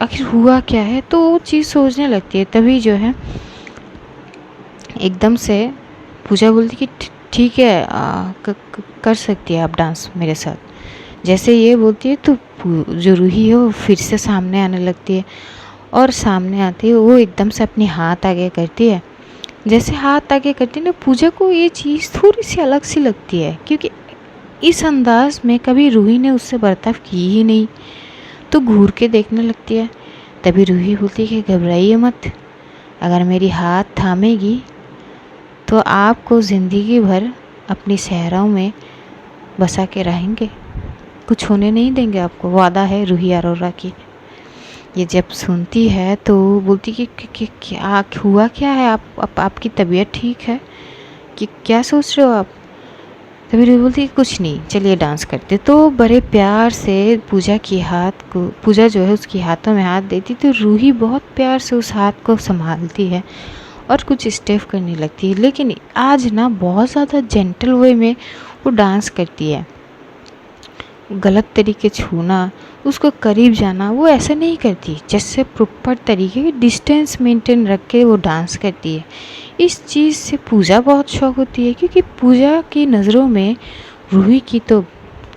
आखिर हुआ क्या है। तो वो चीज़ सोचने लगती है। तभी जो है एकदम से पूजा बोलती कि ठीक है, कर सकती है आप डांस मेरे साथ। जैसे ये बोलती है तो जो रूही है वो फिर से सामने आने लगती है और सामने आती है वो एकदम से अपनी हाथ आगे करती है। जैसे हाथ आगे करती है ना, पूजा को ये चीज़ थोड़ी सी अलग सी लगती है क्योंकि इस अंदाज में कभी रूही ने उससे बर्ताव की ही नहीं। तो घूर के देखने लगती है। तभी रूही बोलती है कि घबराइए मत, अगर मेरी हाथ थामेगी तो आपको ज़िंदगी भर अपनी सहराओं में बसा के रहेंगे, कुछ होने नहीं देंगे आपको, वादा है रूही अरोरा की। ये जब सुनती है तो बोलती कि क्या हुआ, क्या है, आपकी तबीयत ठीक है कि क्या सोच रहे हो आप। तभी रूही बोलती है कुछ नहीं, चलिए डांस करते। तो बड़े प्यार से पूजा जो है उसकी हाथों में हाथ देती, तो रूही बहुत प्यार से उस हाथ को संभालती है और कुछ स्टेप करने लगती है। लेकिन आज ना बहुत ज़्यादा जेंटल वे में वो डांस करती है। गलत तरीके छूना, उसको करीब जाना, वो ऐसा नहीं करती। जैसे प्रॉपर तरीके की डिस्टेंस मेंटेन रख के वो डांस करती है। इस चीज़ से पूजा बहुत शौक होती है क्योंकि पूजा की नज़रों में रूही की तो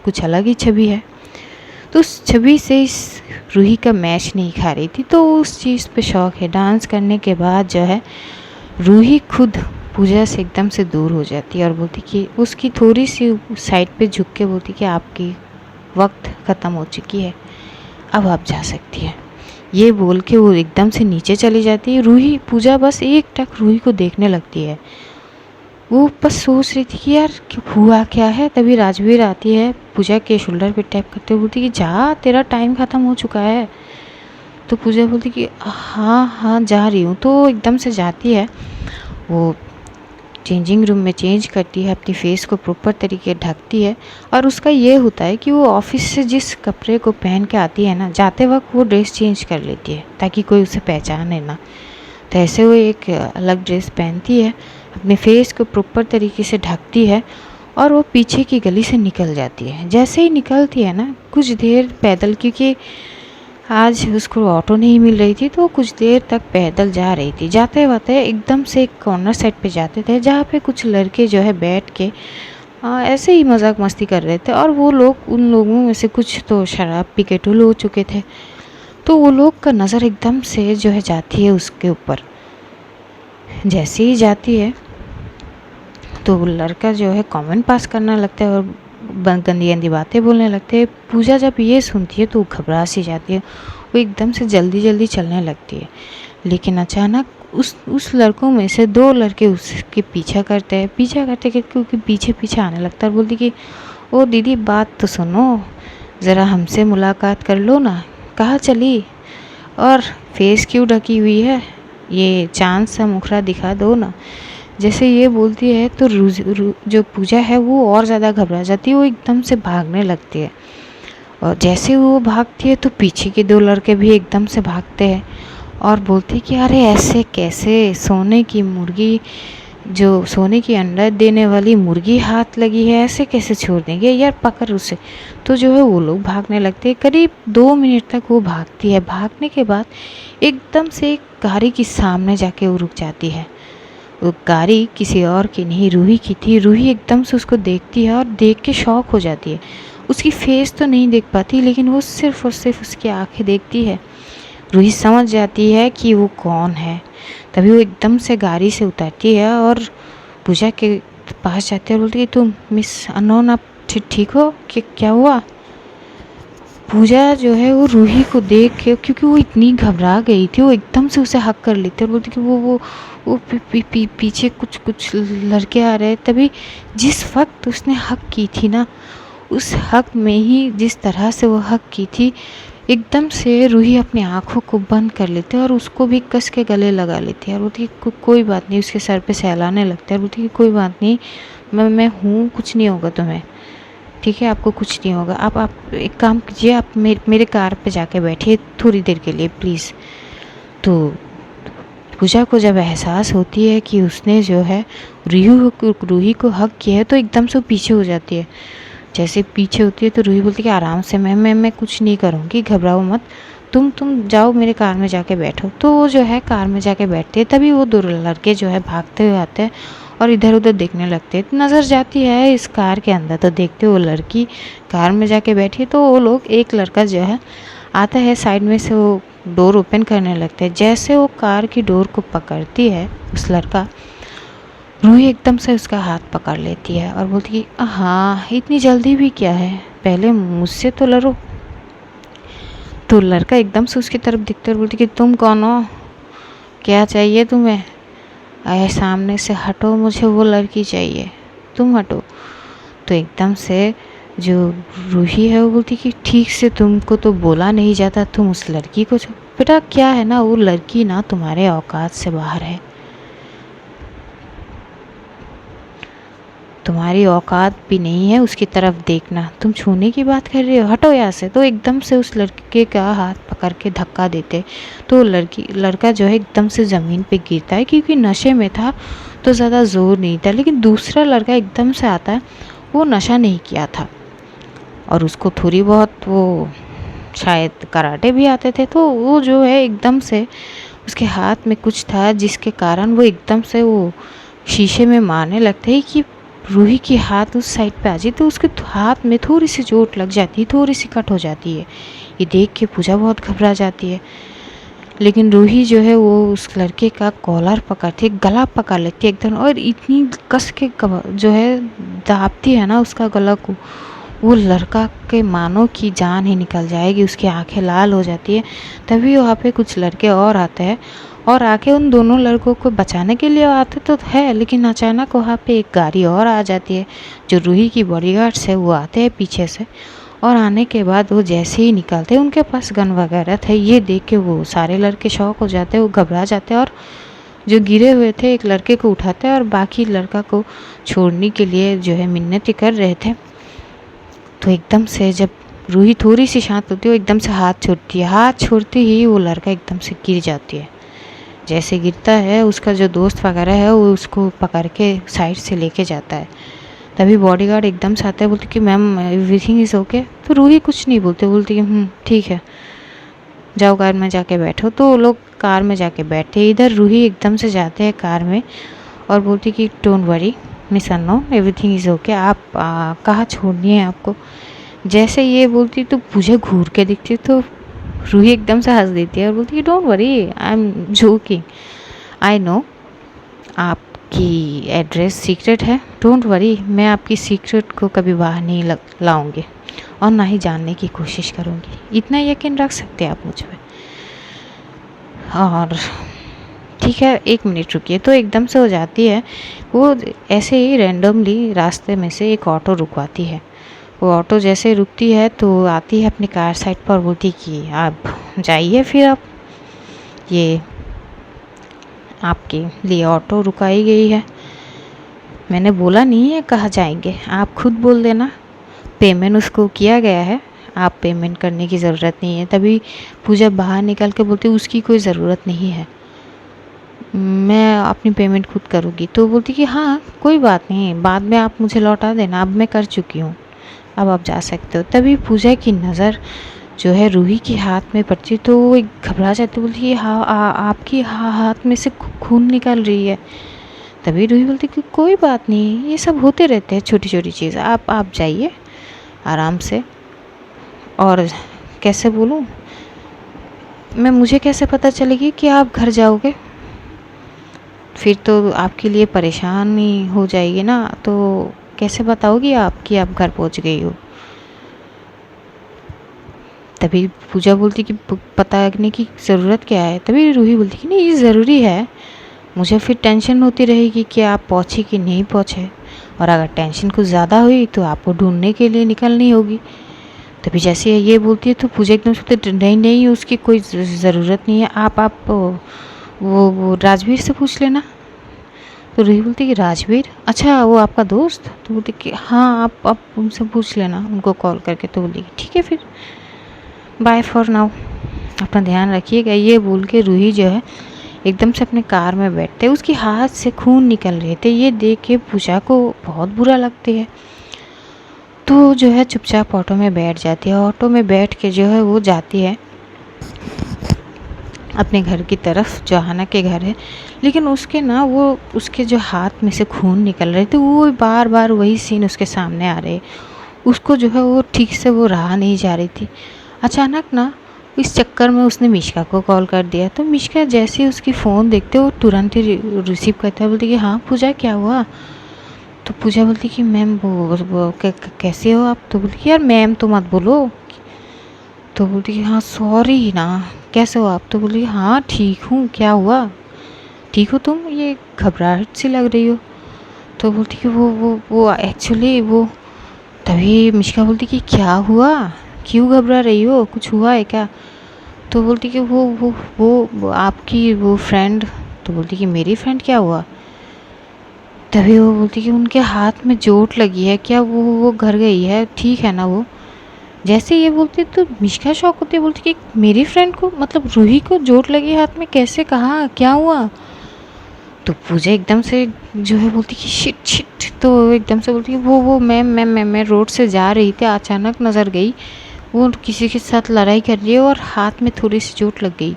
कुछ अलग ही छवि है। तो उस छवि से इस रूही का मैच नहीं खा रही थी, तो उस चीज़ पे शौक है। डांस करने के बाद जो है रूही खुद पूजा से एकदम से दूर हो जाती है और बोलती कि उसकी थोड़ी सी साइड पे झुक के बोलती कि आपकी वक्त ख़त्म हो चुकी है, अब आप जा सकती है। ये बोल के वो एकदम से नीचे चली जाती है। पूजा बस एक टक रूही को देखने लगती है। वो बस सोच रही थी कि यार हुआ क्या है। तभी राजवीर आती है, पूजा के शोल्डर पे टैप करते हुए बोलती कि जा, तेरा टाइम ख़त्म हो चुका है। तो पूजा बोलती कि हाँ जा रही हूँ। तो एकदम से जाती है, वो चेंजिंग रूम में चेंज करती है, अपनी फेस को प्रॉपर तरीके ढकती है। और उसका ये होता है कि वो ऑफिस से जिस कपड़े को पहन के आती है ना, जाते वक्त वो ड्रेस चेंज कर लेती है ताकि कोई उसे पहचाने ना। तो ऐसे वो एक अलग ड्रेस पहनती है, अपने फेस को प्रॉपर तरीके से ढकती है और वो पीछे की गली से निकल जाती है। जैसे ही निकलती है ना, कुछ देर पैदल, क्योंकि आज उसको ऑटो नहीं मिल रही थी तो कुछ देर तक पैदल जा रही थी। जाते जाते एकदम से एक कॉर्नर साइड पे जाते थे जहाँ पे कुछ लड़के जो है बैठ के ऐसे ही मजाक मस्ती कर रहे थे, और वो लोग, उन लोगों में से कुछ तो शराब पी के टुल हो चुके थे। तो वो लोग का नज़र एकदम से जो है जाती है उसके ऊपर। जैसे ही जाती है तो वो लड़का जो है कमेंट पास करने लगता है और गंदी गंदी बातें बोलने लगते हैं। पूजा जब ये सुनती है तो वो घबरा सी जाती है, वो एकदम से जल्दी जल्दी चलने लगती है। लेकिन अचानक उस लड़कों में से दो लड़के उसके पीछा करते क्योंकि पीछे पीछे आने लगता है और बोलती कि ओ दीदी बात तो सुनो, ज़रा हमसे मुलाकात कर लो ना, कहाँ चली और फेस क्यों ढकी हुई है, ये चांद सा मुखड़ा दिखा दो ना। जैसे ये बोलती है तो जो पूजा है वो और ज़्यादा घबरा जाती है, वो एकदम से भागने लगती है। और जैसे वो भागती है तो पीछे के दो लड़के भी एकदम से भागते हैं और बोलते कि अरे ऐसे कैसे, सोने की अंडा देने वाली मुर्गी हाथ लगी है, ऐसे कैसे छोड़ देंगे यार, पकड़ उसे। तो जो है वो लोग भागने लगते हैं। करीब 2 मिनट तक वो भागती है। भागने के बाद एकदम से एक गाड़ी के सामने जाके वो रुक जाती है। वो गाड़ी किसी और की नहीं, रूही की थी। रूही एकदम से उसको देखती है और देख के शॉक हो जाती है। उसकी फेस तो नहीं देख पाती, लेकिन वो सिर्फ और सिर्फ उसकी आंखें देखती है। रूही समझ जाती है कि वो कौन है। तभी वो एकदम से गाड़ी से उतरती है और पूजा के पास जाती है और बोलती है तुम मिस अननोन, आप ठीक हो, कि क्या हुआ। पूजा जो है वो रूही को देख के, क्योंकि वो इतनी घबरा गई थी, वो एकदम से उसे हक कर लेती है और बोलती कि वो पीछे कुछ लड़के आ रहे। तभी जिस वक्त उसने हक की थी ना, उस हक में ही जिस तरह से वो हक की थी, एकदम से रूही अपनी आँखों को बंद कर लेती है और उसको भी कस के गले लगा लेती है और बोलती है कोई बात नहीं। उसके सर पे सहलाने लगता है, बोलती है कोई बात नहीं, मैं हूँ, कुछ नहीं होगा तुम्हें, ठीक है, आपको कुछ नहीं होगा। आप एक काम कीजिए, आप मेरे कार पे जाके बैठिए थोड़ी देर के लिए प्लीज़। तो पूजा को जब एहसास होती है कि उसने जो है रूही को हक किया है तो एकदम से पीछे हो जाती है। जैसे पीछे होती है तो रूही बोलती है कि आराम से, मैं कुछ नहीं करूँगी, घबराओ मत, तुम जाओ मेरे कार में जाके बैठो। तो वो जो है कार में जाके बैठते हैं। तभी वो दो लड़के जो है भागते हुए आते हैं और इधर उधर देखने लगते हैं। नज़र जाती है इस कार के अंदर तो देखते वो लड़की कार में जाके बैठी है। तो वो लोग, एक लड़का जो है आता है साइड में से, वो डोर ओपन करने लगते हैं। जैसे वो कार की डोर को पकड़ती है उस लड़का, रूही एकदम से उसका हाथ पकड़ लेती है और बोलती है हाँ, इतनी जल्दी भी क्या है, पहले मुझसे तो लड़ो। तो लड़का एकदम से उसकी तरफ दिखते और बोलती कि तुम कौन हो, क्या चाहिए तुम्हें, आए सामने से हटो, मुझे वो लड़की चाहिए, तुम हटो। तो एकदम से जो रूही है वो बोलती कि ठीक से तुमको तो बोला नहीं जाता, तुम उस लड़की को बेटा क्या है ना, वो लड़की ना तुम्हारे औकात से बाहर है, तुम्हारी औकात भी नहीं है उसकी तरफ देखना, तुम छूने की बात कर रही हो, हटो यहाँ से। तो एकदम से उस लड़के का हाथ पकड़ के धक्का देते तो लड़का जो है एकदम से ज़मीन पे गिरता है, क्योंकि नशे में था तो ज़्यादा ज़ोर नहीं था। लेकिन दूसरा लड़का एकदम से आता है, वो नशा नहीं किया था और उसको थोड़ी बहुत वो शायद कराटे भी आते थे। तो वो जो है एकदम से उसके हाथ में कुछ था जिसके कारण वो एकदम से वो शीशे में मारने लगते हैं कि रूही की हाथ उस साइड पे आ जाए। तो उसके हाथ में थोड़ी सी चोट लग जाती है, थोड़ी सी कट हो जाती है। ये देख के पूजा बहुत घबरा जाती है। लेकिन रूही जो है वो उस लड़के का कॉलर पकड़ती है, गला पकड़ लेती है एकदम, और इतनी कस के जो है दाबती है ना उसका गला को, वो लड़का के मानो की जान ही निकल जाएगी, उसकी आंखें लाल हो जाती है। तभी वहाँ पे कुछ लड़के और आते हैं और आके उन दोनों लड़कों को बचाने के लिए आते तो है। लेकिन अचानक वहाँ पे एक गाड़ी और आ जाती है, जो रूही की बॉडीगार्ड्स है वो आते हैं पीछे से, और आने के बाद वो जैसे ही निकलते हैं उनके पास गन वगैरह थे। ये देख के वो सारे लड़के शॉक हो जाते हैं, वो घबरा जाते हैं और जो गिरे हुए थे एक लड़के को उठाते हैं और बाकी लड़का को छोड़ने के लिए जो है मिन्नतें कर रहे थे। तो एकदम से जब रूही थोड़ी सी शांत होती है, वो एकदम से हाथ छोड़ती है। हाथ छोड़ते ही वो लड़का एकदम से गिर जाती है। जैसे गिरता है उसका जो दोस्त वगैरह है वो उसको पकड़ के साइड से लेके जाता है। तभी बॉडीगार्ड एकदम से आता है, बोलते कि मैम एवरीथिंग इज़ ओके। तो रूही कुछ नहीं बोलती, बोलती कि ठीक है। जाओ कार में जाके बैठो। तो वो लोग कार में जाके बैठे। इधर रूही एकदम से जाते हैं कार में और बोलती कि don't worry miss unknown, everything is okay. आप कहाँ छोड़नी है आपको। जैसे ये बोलती तो मुझे घूर के दिखती तो रूही एकदम से हंस देती है और बोलती है don't worry I am joking, I know आपकी एड्रेस सीक्रेट है, डोंट वरी मैं आपकी सीक्रेट को कभी बाहर नहीं लाऊंगी और ना ही जानने की कोशिश करूंगी। इतना यकीन रख सकते हैं आप मुझ पे। और ठीक है 1 मिनट रुकिए। तो एकदम से हो जाती है वो ऐसे ही रैंडमली रास्ते में से एक ऑटो रुकवाती है। वो ऑटो जैसे रुकती है तो आती है अपनी कार साइड पर और बोलती कि आप जाइए फिर आप, ये आपके लिए ऑटो रुकाई गई है। मैंने बोला नहीं है कहाँ जाएंगे, आप खुद बोल देना, पेमेंट उसको किया गया है, आप पेमेंट करने की ज़रूरत नहीं है। तभी पूजा बाहर निकल के बोलती उसकी कोई ज़रूरत नहीं है, मैं अपनी पेमेंट खुद करूँगी। तो बोलती कि हाँ कोई बात नहीं, बाद में आप मुझे लौटा देना, अब मैं कर चुकी हूँ, अब आप जा सकते हो। तभी पूजा की नज़र जो है रूही के हाथ में पड़ती तो वो एक घबरा जाती, बोलती है हाँ आपकी हाथ में से खून निकल रही है। तभी रूही बोलती कि कोई बात नहीं, ये सब होते रहते हैं छोटी छोटी चीज़, आप जाइए आराम से। और कैसे बोलूँ मुझे कैसे पता चलेगी कि आप घर जाओगे, फिर तो आपके लिए परेशानी हो जाएगी ना, तो कैसे बताओगी आप कि आप घर पहुंच गई हो। तभी पूजा बोलती कि पता करने की ज़रूरत क्या है। तभी रूही बोलती कि नहीं ये ज़रूरी है, मुझे फिर टेंशन होती रहेगी कि आप पहुँचे कि नहीं पहुँचे, और अगर टेंशन कुछ ज़्यादा हुई तो आपको ढूंढने के लिए निकलनी होगी। तभी जैसे ये बोलती है तो पूजा एकदम से नहीं नहीं उसकी कोई ज़रूरत नहीं है, आप वो राजवीर से पूछ लेना। तो रूही बोलती कि राजवीर, अच्छा वो आपका दोस्त। तो बोलती कि हाँ आप उनसे पूछ लेना, उनको कॉल करके। तो बोली ठीक है फिर बाय फॉर नाउ, अपना ध्यान रखिएगा। ये बोल के रूही जो है एकदम से अपने कार में बैठते, उसके हाथ से खून निकल रहे थे। ये देख के पूजा को बहुत बुरा लगती है, तो जो है चुपचाप ऑटो में बैठ जाती है। ऑटो में बैठ के जो है वो जाती है अपने घर की तरफ, जो हाना के घर है। लेकिन उसके ना वो उसके जो हाथ में से खून निकल रहे थे वो बार बार वही सीन उसके सामने आ रहे, उसको जो है वो ठीक से वो रहा नहीं जा रही थी। अचानक ना इस चक्कर में उसने मिश्का को कॉल कर दिया। तो मिश्का जैसे ही उसकी फ़ोन देखते वो तुरंत ही रिसीव करता है, बोलती कि हाँ पूजा क्या हुआ। तो पूजा बोलती कि मैम वो कैसे हो आप। तो बोलती कि यार मैम तो मत बोलो। तो बोलती कि हाँ सॉरी ना, कैसे हो आप। तो बोली हाँ ठीक हूँ, क्या हुआ, ठीक हो तुम, ये घबराहट सी लग रही हो। तो बोलती कि वो एक्चुअली वो। तभी मिश्का बोलती कि क्या हुआ, क्यों घबरा रही हो, कुछ हुआ है क्या। तो बोलती कि वो आपकी वो फ्रेंड। तो बोलती कि मेरी फ्रेंड क्या हुआ। तभी वो बोलती कि उनके हाथ में चोट लगी है क्या, वो घर गई है, ठीक है ना वो। जैसे ये बोलती तो मिश्का शॉक होती, बोलती कि मेरी फ्रेंड को, मतलब रूही को चोट लगी हाथ में, कैसे, कहाँ, क्या हुआ। तो पूजा एकदम से जो है बोलती कि शिट शिट। तो एकदम से बोलती कि वो मैं रोड से जा रही थी, अचानक नज़र गई वो किसी के साथ लड़ाई कर रही है और हाथ में थोड़ी सी चोट लग गई।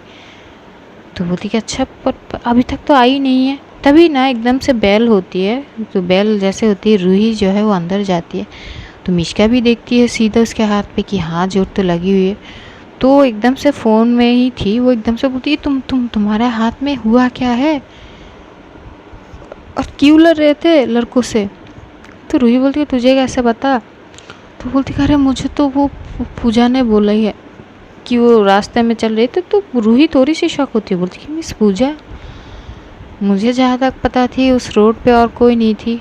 तो बोलती कि अच्छा पर अभी तक तो आई नहीं है। तभी ना एकदम से बेल होती है, तो बेल जैसे होती है रूही जो है वो अंदर जाती है। तो मिश्का भी देखती है सीधा उसके हाथ पे कि हाँ चोट तो लगी हुई है। तो एकदम से फ़ोन में ही थी, वो एकदम से बोलती है तुम्हारे हाथ में हुआ क्या है और क्यों लड़ रहे थे लड़कों से। तो रूही बोलती है तुझे कैसे पता। तो बोलती अरे मुझे तो वो पूजा ने बोला ही है कि वो रास्ते में चल रहे थे। तो रूही थोड़ी सी शॉक होती है, बोलती कि मिस पूजा, मुझे जहाँ तक पता थी उस रोड पे और कोई नहीं थी।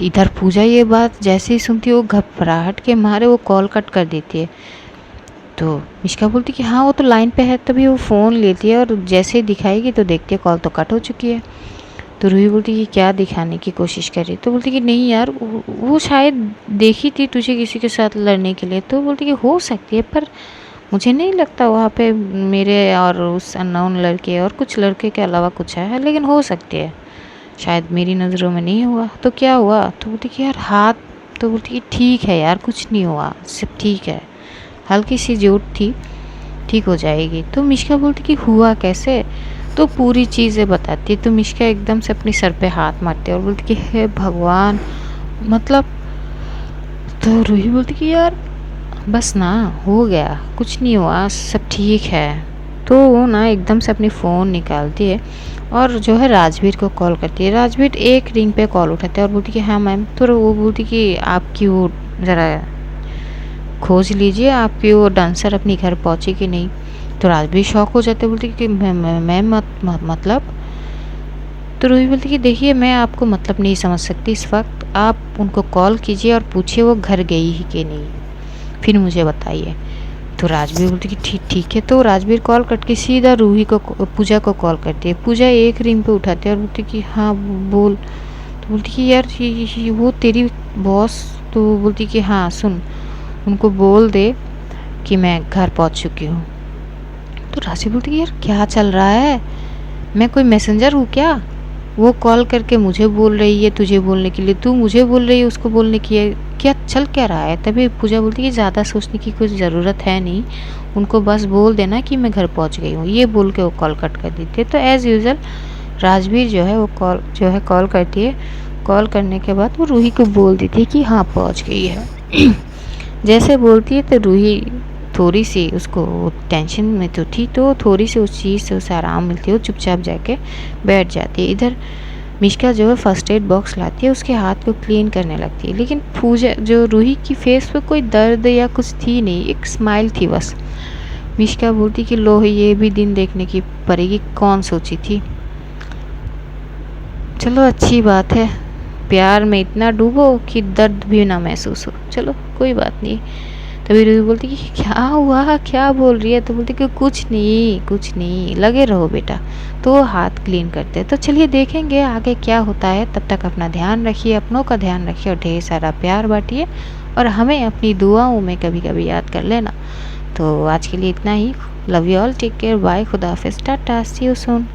इधर पूजा ये बात जैसे ही सुनती है वो घबराहट के मारे वो कॉल कट कर देती है। तो मिश्का बोलती कि हाँ वो तो लाइन पे है। तभी वो फ़ोन लेती है और जैसे ही दिखाएगी तो देखती है कॉल तो कट हो चुकी है। तो रूही बोलती कि क्या दिखाने की कोशिश कर रही। तो बोलती कि नहीं यार वो शायद देखी थी तुझे किसी के साथ लड़ने के लिए। तो बोलती कि हो सकती है पर मुझे नहीं लगता वहाँ पे मेरे और उस अननोन लड़के और कुछ लड़के के अलावा कुछ है, लेकिन हो सकती है, शायद मेरी नज़रों में नहीं हुआ। तो क्या हुआ। तो बोलती कि यार हाथ। तो बोलती कि ठीक है यार कुछ नहीं हुआ, सब ठीक है, हल्की सी चोट थी, ठीक हो जाएगी। तो मिष्का बोलती कि हुआ कैसे? तो पूरी चीज़ें बताती है। तो मिष्का एकदम से अपने सर पे हाथ मारती है और बोलती कि हे भगवान, मतलब। तो रूही बोलती कि यार बस ना, हो गया, कुछ नहीं हुआ, सब ठीक है। तो वो ना एकदम से अपनी फ़ोन निकालती है और जो है राजवीर को कॉल करती है। राजवीर एक रिंग पे कॉल उठाते हैं और बोलती कि हाँ मैम। तो वो बोलती कि आपकी वो ज़रा खोज लीजिए, आपकी वो डांसर अपनी घर पहुंची कि नहीं। तो राजवीर शॉक हो जाते, बोलती कि मैम मतलब। तो रूही बोलती कि देखिए मैं आपको मतलब नहीं समझ सकती इस वक्त, आप उनको कॉल कीजिए और पूछिए वो घर गई ही कि नहीं, फिर मुझे बताइए। तो राजवीर बोलती कि ठीक ठीक है। तो राजवीर कॉल कट के सीधा रूही को, पूजा को कॉल करती है। पूजा एक रिंग पे उठाती है और बोलती कि हाँ बोल। तो बोलती कि यार वो तेरी बॉस। तो बोलती कि हाँ सुन, उनको बोल दे कि मैं घर पहुंच चुकी हूँ। तो राजवीर बोलती कि यार क्या चल रहा है, मैं कोई मैसेंजर हूँ क्या? वो कॉल करके मुझे बोल रही है तुझे बोलने के लिए, तू मुझे बोल रही है उसको बोलने की है, क्या चल क्या रहा है? तभी पूजा बोलती कि ज़्यादा सोचने की कुछ ज़रूरत है नहीं, उनको बस बोल देना कि मैं घर पहुंच गई हूँ। ये बोल के वो कॉल कट कर देती है। तो एज़ यूज़ुअल राजवीर जो है वो कॉल करती है। कॉल करने के बाद वो रूही को बोल देती है कि हाँ पहुँच गई है। जैसे बोलती है तो रूही थोड़ी सी, उसको टेंशन में तो थी, तो थोड़ी सी उस चीज़ से उसे आराम मिलती है, वो चुपचाप जाके बैठ जाती है। इधर मिष्का जो है फर्स्ट एड बॉक्स लाती है, उसके हाथ को क्लीन करने लगती है। लेकिन पूजा जो रूही की फेस पे कोई दर्द या कुछ थी नहीं, एक स्माइल थी बस। मिष्का बोलती कि लो ये भी दिन देखने की पड़ेगी, कौन सोची थी। चलो अच्छी बात है, प्यार में इतना डूबो कि दर्द भी ना महसूस हो, चलो कोई बात नहीं। तभी रूही बोलती कि क्या हुआ, क्या बोल रही है? तो बोलती कि कुछ नहीं कुछ नहीं, लगे रहो बेटा। तो वो हाथ क्लीन करते हैं। तो चलिए देखेंगे आगे क्या होता है। तब तक अपना ध्यान रखिए, अपनों का ध्यान रखिए और ढेर सारा प्यार बांटिए और हमें अपनी दुआओं में कभी कभी याद कर लेना। तो आज के लिए इतना ही। Love you all, take care, bye, खुदा हाफिज़, टाटा, सी यू सून।